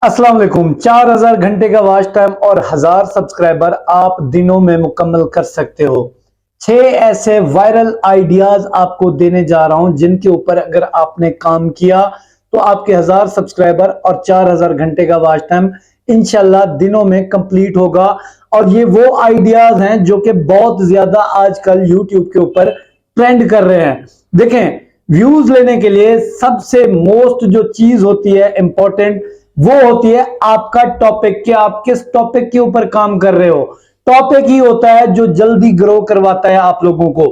अस्सलाम वालेकुम। 4000 घंटे का वॉच टाइम और 1000 सब्सक्राइबर आप दिनों में मुकम्मल कर सकते हो। 6 ऐसे वायरल आइडियाज आपको देने जा रहा हूं जिनके ऊपर अगर आपने काम किया तो आपके 1000 सब्सक्राइबर और 4000 घंटे का वॉच टाइम इंशाल्लाह दिनों में कंप्लीट होगा। और ये वो आइडियाज हैं जो कि बहुत ज्यादा आजकल यूट्यूब के ऊपर ट्रेंड कर रहे हैं। देखें, व्यूज लेने के लिए सबसे मोस्ट जो चीज होती है इंपॉर्टेंट, वो होती है आपका टॉपिक, कि आप किस टॉपिक के ऊपर काम कर रहे हो। टॉपिक ही होता है जो जल्दी ग्रो करवाता है आप लोगों को।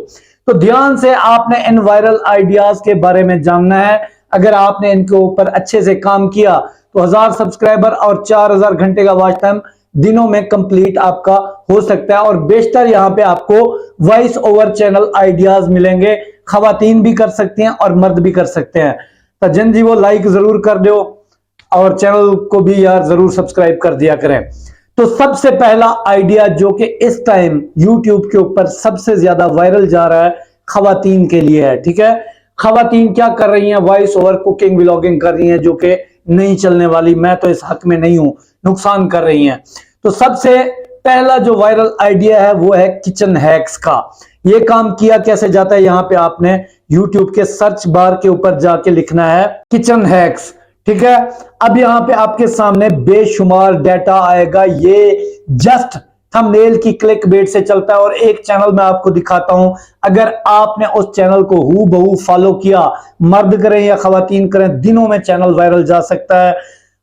तो ध्यान से आपने इन वायरल आइडियाज के बारे में जानना है। अगर आपने इनके ऊपर अच्छे से काम किया तो 1000 सब्सक्राइबर और 4000 घंटे का वॉच टाइम दिनों में कंप्लीट आपका हो सकता है। और बेशतर यहां पे आपको वॉइस ओवर चैनल आइडियाज मिलेंगे। खवातीन भी कर सकती हैं और मर्द भी कर सकते हैं। तो जिन जी वो लाइक जरूर कर दो और चैनल को भी यार जरूर सब्सक्राइब कर दिया करें। तो सबसे पहला आइडिया जो कि इस टाइम यूट्यूब के ऊपर सबसे ज्यादा वायरल जा रहा है, खवातीन के लिए है। ठीक है, खवातीन क्या कर रही हैं? वॉइस ओवर कुकिंग व्लॉगिंग कर रही हैं जो कि नहीं चलने वाली। मैं तो इस हक में नहीं हूं, नुकसान कर रही हैं। तो सबसे पहला जो वायरल आइडिया है वो है किचन हैक्स का। ये काम किया कैसे जाता है? यहां पे आपने यूट्यूब के सर्च बार के ऊपर जाके लिखना है किचन हैक्स। ठीक है, अब यहां पे आपके सामने बेशुमार डाटा आएगा। ये जस्ट थंबनेल की क्लिक बेट से चलता है। और एक चैनल मैं आपको दिखाता हूं, अगर आपने उस चैनल को हूबहू फॉलो किया, मर्द करें या खवातीन करें, दिनों में चैनल वायरल जा सकता है।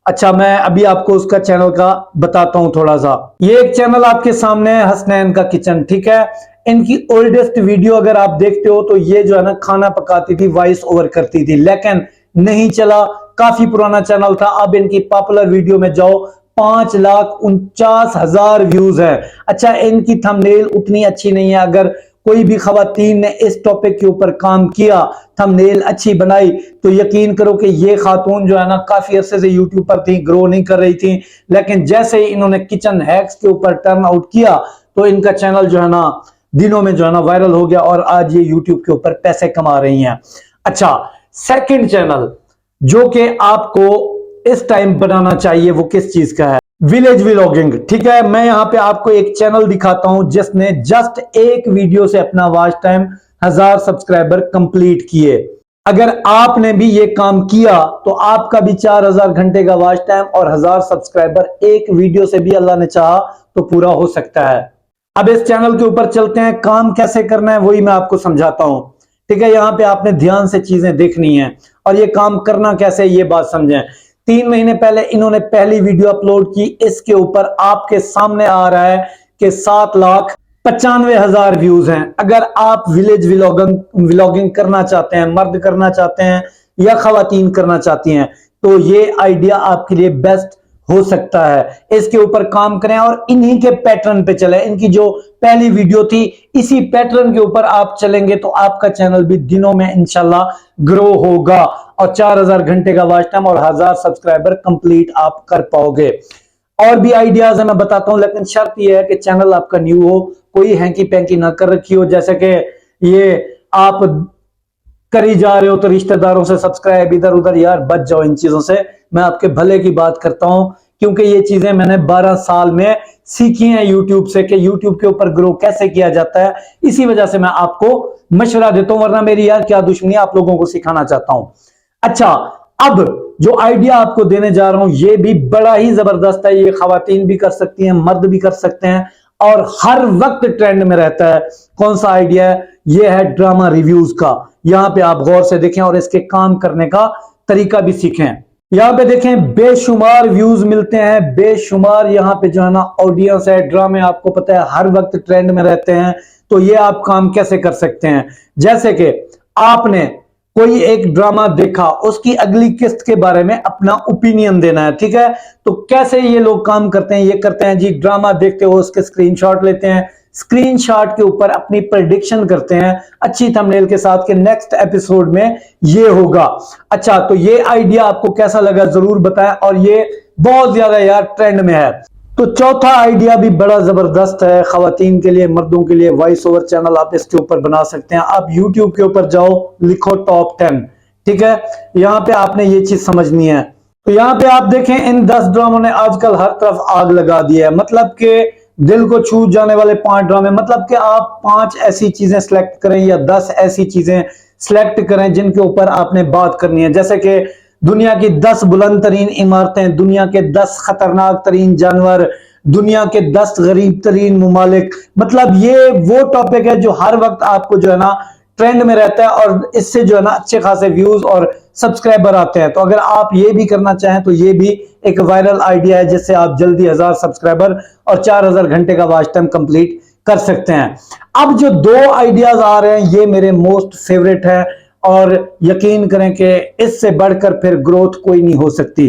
अच्छा, मैं अभी आपको उसका चैनल का बताता हूं थोड़ा सा। ये एक चैनल आपके सामने है, हसनैन का किचन। ठीक है, इनकी ओल्डेस्ट वीडियो अगर आप देखते हो तो ये जो है ना खाना पकाती थी, वॉइस ओवर करती थी, लेकिन नहीं चला। काफी पुराना चैनल था। अब इनकी पॉपुलर वीडियो में जाओ, 5,49,000 व्यूज है। अच्छा, इनकी थंबनेल उतनी अच्छी नहीं है। अगर कोई भी खवातीन ने इस टॉपिक के ऊपर काम किया, थंबनेल अच्छी बनाई, तो यकीन करो कि ये खातून जो है ना काफी अरसे से यूट्यूब पर थी, ग्रो नहीं कर रही थी। लेकिन जैसे ही इन्होंने किचन हैक्स के ऊपर टर्न आउट किया तो इनका चैनल जो है ना दिनों में जो है ना वायरल हो गया और आज ये यूट्यूब के ऊपर पैसे कमा रही हैं। अच्छा, सेकंड चैनल जो कि आपको इस टाइम बनाना चाहिए वो किस चीज का है? Village vlogging. ठीक है, मैं यहां पे आपको एक चैनल दिखाता हूं जिसने जस्ट एक वीडियो से अपना वॉच टाइम 1000 सब्सक्राइबर कंप्लीट किए। अगर आपने भी ये काम किया तो आपका भी 4000 घंटे का वॉच टाइम और 1000 सब्सक्राइबर एक वीडियो से भी अल्लाह ने चाहा तो पूरा हो सकता है। अब इस चैनल के ऊपर चलते हैं, काम कैसे करना है वही मैं आपको समझाता हूं। ठीक है, यहां पे आपने ध्यान से चीजें देखनी है और ये काम करना कैसे ये बात समझें। 3 महीने पहले इन्होंने पहली वीडियो अपलोड की। इसके ऊपर आपके सामने आ रहा है कि 7,95,000 व्यूज हैं। अगर आप विलेज व्लॉगिंग करना चाहते हैं, मर्द करना चाहते हैं या खवातीन करना चाहती हैं, तो ये आइडिया आपके लिए बेस्ट हो सकता है। इसके ऊपर काम करें और इन्हीं के पैटर्न पे चले। इनकी जो पहली वीडियो थी, इसी पैटर्न के ऊपर आप चलेंगे तो आपका चैनल भी दिनों में इंशाल्लाह ग्रो होगा और 4000 घंटे का वॉच टाइम और 1000 सब्सक्राइबर कंप्लीट आप कर पाओगे। और भी आइडियाज है मैं बताता हूं, लेकिन शर्त यह है कि चैनल आपका न्यू हो, कोई हैंकी पैंकी ना कर रखी हो। जैसे कि ये आप करी जा रहे हो तो रिश्तेदारों से सब्सक्राइब इधर उधर, यार बच जाओ इन चीजों से। मैं आपके भले की बात करता हूं क्योंकि ये चीजें मैंने 12 साल में सीखी हैं यूट्यूब से कि यूट्यूब के ऊपर ग्रो कैसे किया जाता है। इसी वजह से मैं आपको मशवरा देता हूं, वरना मेरी यार क्या दुश्मनी, आप लोगों को सिखाना चाहता हूं। अच्छा, अब जो आइडिया आपको देने जा रहा हूं ये भी बड़ा ही जबरदस्त है। ये खवातीन भी कर सकती हैं, मर्द भी कर सकते हैं और हर वक्त ट्रेंड में रहता है। कौन सा आइडिया है? ये है ड्रामा रिव्यूज का। यहां पे आप गौर से देखें और इसके काम करने का तरीका भी सीखें। यहां पे देखें, बेशुमार व्यूज मिलते हैं, बेशुमार यहां पे जो है ना ऑडियंस है। ड्रामे आपको पता है हर वक्त ट्रेंड में रहते हैं। तो ये आप काम कैसे कर सकते हैं? जैसे कि आपने कोई एक ड्रामा देखा, उसकी अगली किस्त के बारे में अपना ओपिनियन देना है। ठीक है, तो कैसे ये लोग काम करते हैं? ये करते हैं जी, ड्रामा देखते हो उसके स्क्रीनशॉट लेते हैं, स्क्रीनशॉट के ऊपर अपनी प्रेडिक्शन करते हैं अच्छी थंबनेल के साथ कि नेक्स्ट एपिसोड में ये होगा। अच्छा, तो ये आइडिया आपको कैसा लगा जरूर बताएं और ये बहुत ज्यादा यार ट्रेंड में है। तो चौथा आइडिया भी बड़ा जबरदस्त है खवातीन के लिए, मर्दों के लिए। वॉइस ओवर चैनल आप इसके ऊपर बना सकते हैं। आप यूट्यूब के ऊपर जाओ, लिखो टॉप 10। ठीक है, यहां पे आपने ये चीज समझनी है। तो यहाँ पे आप देखें इन 10 ड्रामों ने आजकल हर तरफ आग लगा दी है, मतलब कि दिल को छू जाने वाले 5 ड्रामे, मतलब कि आप 5 ऐसी चीजें सिलेक्ट करें या 10 ऐसी चीजें सिलेक्ट करें जिनके ऊपर आपने बात करनी है, जैसे कि दुनिया की 10 बुलंद तरीन इमारतें, दुनिया के 10 खतरनाक तरीन जानवर, दुनिया के 10 गरीब तरीन मुमालिक। मतलब ये वो टॉपिक है जो हर वक्त आपको जो है ना ट्रेंड में रहता है और इससे जो है ना अच्छे खासे व्यूज और सब्सक्राइबर आते हैं। तो अगर आप ये भी करना चाहें तो ये भी एक वायरल आइडिया है जिससे आप जल्दी 1000 सब्सक्राइबर और 4000 घंटे का वॉच टाइम कंप्लीट कर सकते हैं। अब जो 2 आइडियाज आ रहे हैं ये मेरे मोस्ट फेवरेट है और यकीन करें कि इससे बढ़कर फिर ग्रोथ कोई नहीं हो सकती।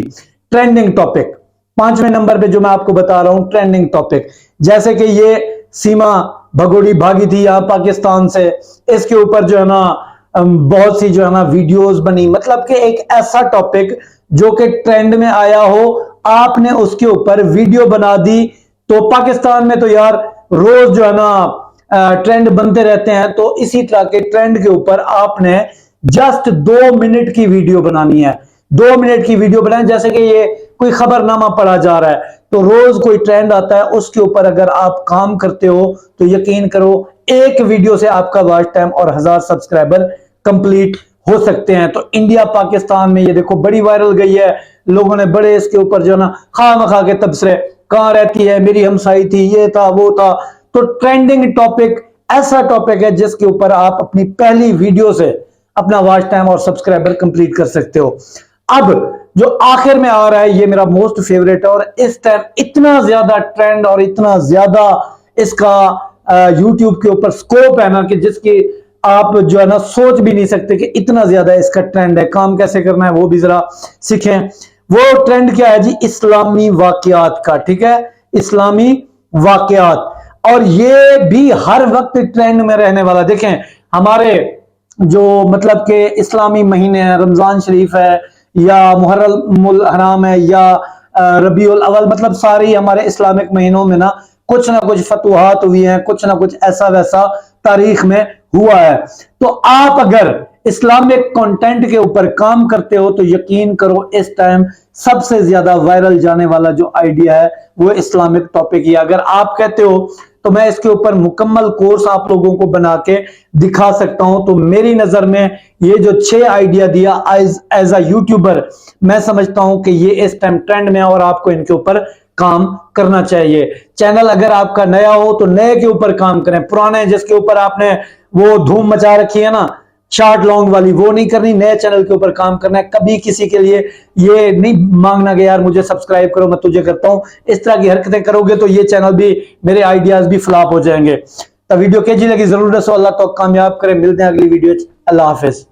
ट्रेंडिंग टॉपिक 5वें नंबर पे जो मैं आपको बता रहा हूं ट्रेंडिंग टॉपिक, जैसे कि ये सीमा भगोड़ी भागी थी यहां पाकिस्तान से, इसके ऊपर जो है ना बहुत सी जो है ना वीडियोस बनी, मतलब कि एक ऐसा टॉपिक जो कि ट्रेंड में आया हो, आपने उसके ऊपर वीडियो बना दी। तो पाकिस्तान में तो यार रोज जो है ना ट्रेंड बनते रहते हैं, तो इसी तरह के ट्रेंड के ऊपर आपने जस्ट 2 मिनट की वीडियो बनानी है। 2 मिनट की वीडियो बनाएं, जैसे कि ये कोई खबरनामा पढ़ा जा रहा है, तो रोज कोई ट्रेंड आता है उसके ऊपर अगर आप काम करते हो तो यकीन करो एक वीडियो से आपका वॉच टाइम और 1000 सब्सक्राइबर कंप्लीट हो सकते हैं। तो इंडिया पाकिस्तान में ये देखो बड़ी वायरल गई है, लोगों ने बड़े इसके ऊपर जो है ना खामखा के तबसरे, कहां रहती है, मेरी हमसाई थी, ये था वो था। तो ट्रेंडिंग टॉपिक ऐसा टॉपिक है जिसके ऊपर आप अपनी पहली वीडियो से अपना वॉच टाइम और सब्सक्राइबर कंप्लीट कर सकते हो। अब जो आखिर में आ रहा है ये मेरा मोस्ट फेवरेट है और इस टाइम इतना ज्यादा ट्रेंड और इतना ज्यादा इसका यूट्यूब के ऊपर स्कोप है ना कि जिसकी आप जो है ना सोच भी नहीं सकते कि इतना ज्यादा इसका ट्रेंड है। काम कैसे करना है वो भी जरा सीखें। वो ट्रेंड क्या है जी, इस्लामी वाकयात का। ठीक है, इस्लामी वाकयात, और ये भी हर वक्त ट्रेंड में रहने वाला। देखें हमारे जो मतलब कि इस्लामी महीने हैं, रमजान शरीफ है या मुहर्रमुल हराम है या रबीउल अव्वल, मतलब सारी हमारे इस्लामिक महीनों में ना कुछ फतुहात हुई हैं, कुछ ना कुछ ऐसा वैसा तारीख में हुआ है। तो आप अगर इस्लामिक कंटेंट के ऊपर काम करते हो तो यकीन करो इस टाइम सबसे ज्यादा वायरल जाने वाला जो आइडिया है वो इस्लामिक टॉपिक ही। अगर आप कहते हो तो मैं इसके ऊपर मुकम्मल कोर्स आप लोगों को बना के दिखा सकता हूं। तो मेरी नजर में ये जो 6 आइडिया दिया एज अ यूट्यूबर, मैं समझता हूं कि ये इस टाइम ट्रेंड में है और आपको इनके ऊपर काम करना चाहिए। चैनल अगर आपका नया हो तो नए के ऊपर काम करें, पुराने जिसके ऊपर आपने वो धूम मचा रखी है ना शॉर्ट लॉन्ग वाली, वो नहीं करनी। नए चैनल के ऊपर काम करना है। कभी किसी के लिए ये नहीं मांगना कि यार मुझे सब्सक्राइब करो मैं तुझे करता हूं। इस तरह की हरकतें करोगे तो ये चैनल भी, मेरे आइडियाज भी फ्लॉप हो जाएंगे। तो वीडियो कैसी लगी जरूर दसो। अल्लाह तो कामयाब करे। मिलते हैं अगली वीडियो। अल्लाह हाफिज।